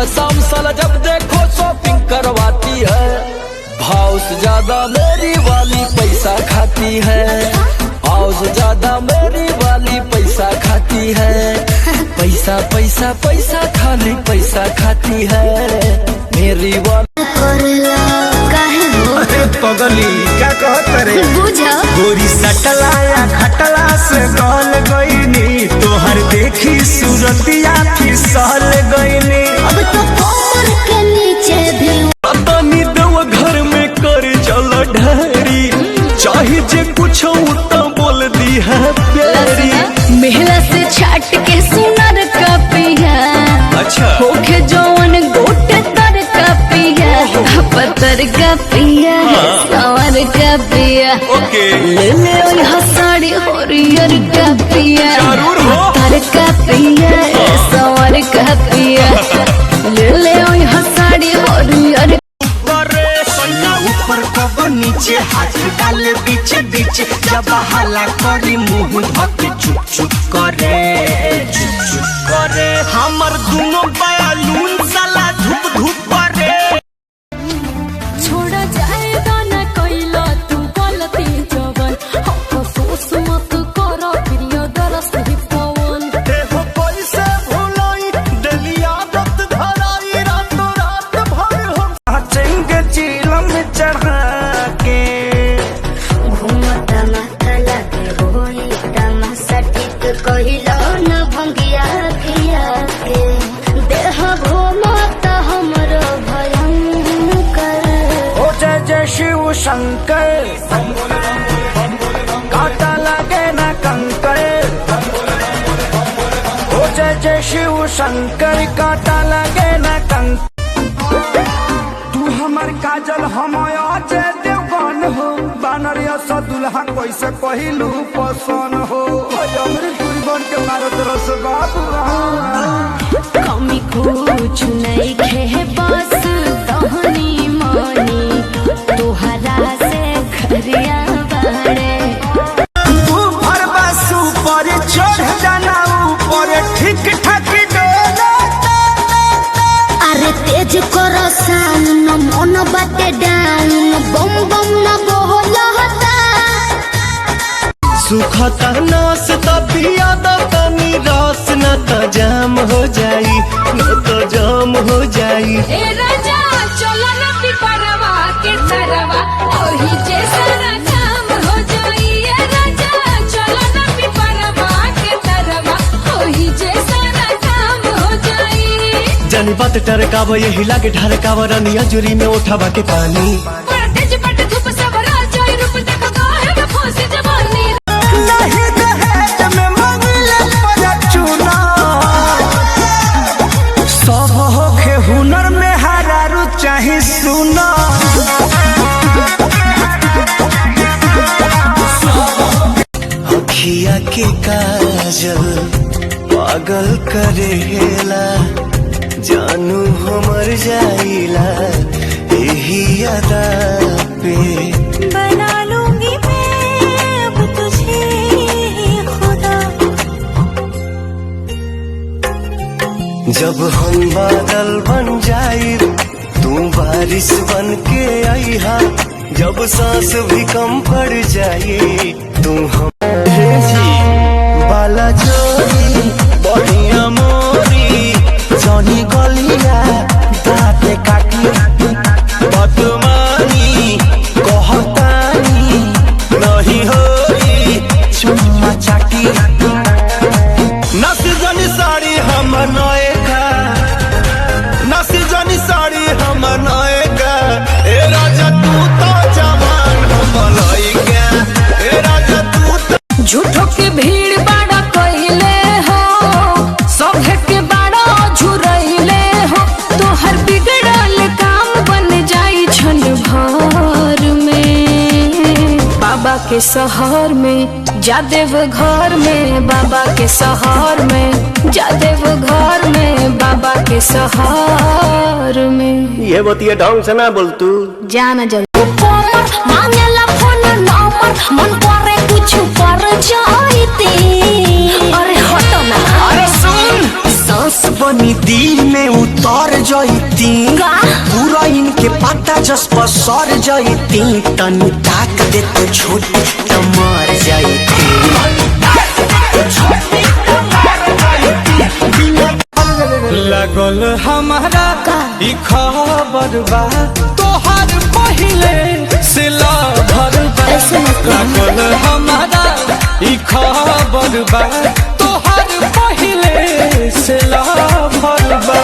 सुबह शाम साला जब देखो शॉपिंग करवाती है। भाव से ज्यादा मेरी वाली पैसा खाती है, भाव से ज्यादा मेरी वाली पैसा खाती है। पैसा पैसा पैसा खाली पैसा खाती है मेरी वाली। पगली क्या कहत रे बुझा गोरी सटला या खटला से गल गईनी, तोहर देखी सूरतिया फिसल गईनी। अब तो कमर के नीचे भी तनी देव घर में कर चल ढेरी, चाहे जे कुछ तो बोल दी है प्यारी। मेहला से छाट के सुनर का पिया, अच्छा होके जौन गोटे तर का पिया, पत्थर का पिया, सवर का पिया। ओके ले ले यहाँ साड़ी हरियर का पिया, जरूर हो। पत्थर का पिया, सवर का पिया। ले ले यहाँ साड़ी हरियर। ऊपर कब नीचे हाथ डाल बीच बीच, जब हला करी मुंह धके चुप चुप करे, चुप चुप करे। हमर दोनों बयालून साला धूप धूप करे। छोड़ा जाएगा न कोइला तू गलती जवन, अफसोस मत कर प्रिय दरस ही पवन। देखो पैसे भुलाई डलिया दत धराई, रातों रात भर हम चंग चीलम चढ़ा के घूमता माथा लगे होई तमाशा टिक कहिलो न भंगिया किया के। देह घूमता हमरो भयंकर। ओ जय जय शिव शंकर, काटा लगे न कंकर। ओ जय जय शिव शंकर, काटा लगे न कंकर। तू हमर काजल हम अजय देवगन हो, बानरिया सा दुल्हा कैसे पहिलू पसन हो। अमृत बन के मारत रस बाबू कमी कुछ नहीं खे बस तहनी मनी, तोहरा से खरिया बाड़े। ऊपर बस ऊपर चढ़ जाना ऊपर ठीक ठाक डोला। अरे तेज करो साउन मन बाटे डाउन, बम बम न बोलता। सुखता नास पिया तनी रस, न तो जाम हो जाई, न तो जाम हो जाई। ए राजा चलो न पिपरवा के तरवा, ओही जैसा न काम हो जाई। ए राजा चलो न पिपरवा के तरवा, ओही जैसा न काम हो जाई। जानी बात टरकाव यही लागे ढरकाव, रनिया जुरी में उठावा के पानी। बड़ा तेज पट धूप सबरा जाई, रूप देखो काहे में फंसी जवानी। नहीं दहेज में मंगले पर चूना, सब होखे हुनर में हरारू चाहे सुना। अखिया के काजल पागल करेला, जानू हमर जाइला यही अदा पे। बना लूंगी मैं अब तुझे खुदा। जब हम बादल बन जाई तू बारिश बन के आईहा, जब सांस भी कम पड़ जाए तू हम बाला जोरी बढ़िया मोरी, जनी गलिया दाते काटी बदमानी कहतानी नहीं होई चुम्मा चाटी। नसी जनी साड़ी हम नएगा, नसी जनी साड़ी हम नएगा। ए राजा तू तो जवान हम लइका, ए राजा तू तो। झूठो के भीड़ बाड़ा कइले हो, सभे के बाड़ा झुरइले हो। तोहर बिगड़ल काम बन जाई क्षण भर में। बाबा के शहर में जादेव घर में, बाबा के शहर में जादेव घर में, बाबा के शहर में। ये बतिया ढंग से ना बोल तू। जाना जल्दी मांगेला फोन नंबर, मन करे कुछ कर जाईती। अरे हटो ना, अरे सुन सांस बन तनी दिल में उतर जईती पूरा इनके पता जस पर सर जईती तनी ताक दे तो छोटी तो मर जईती लगल हमारा ई खबर बा तोहर पहिले से लभर बा लगल हमारा ई खबर बा तोहर पहिले से लभर बा।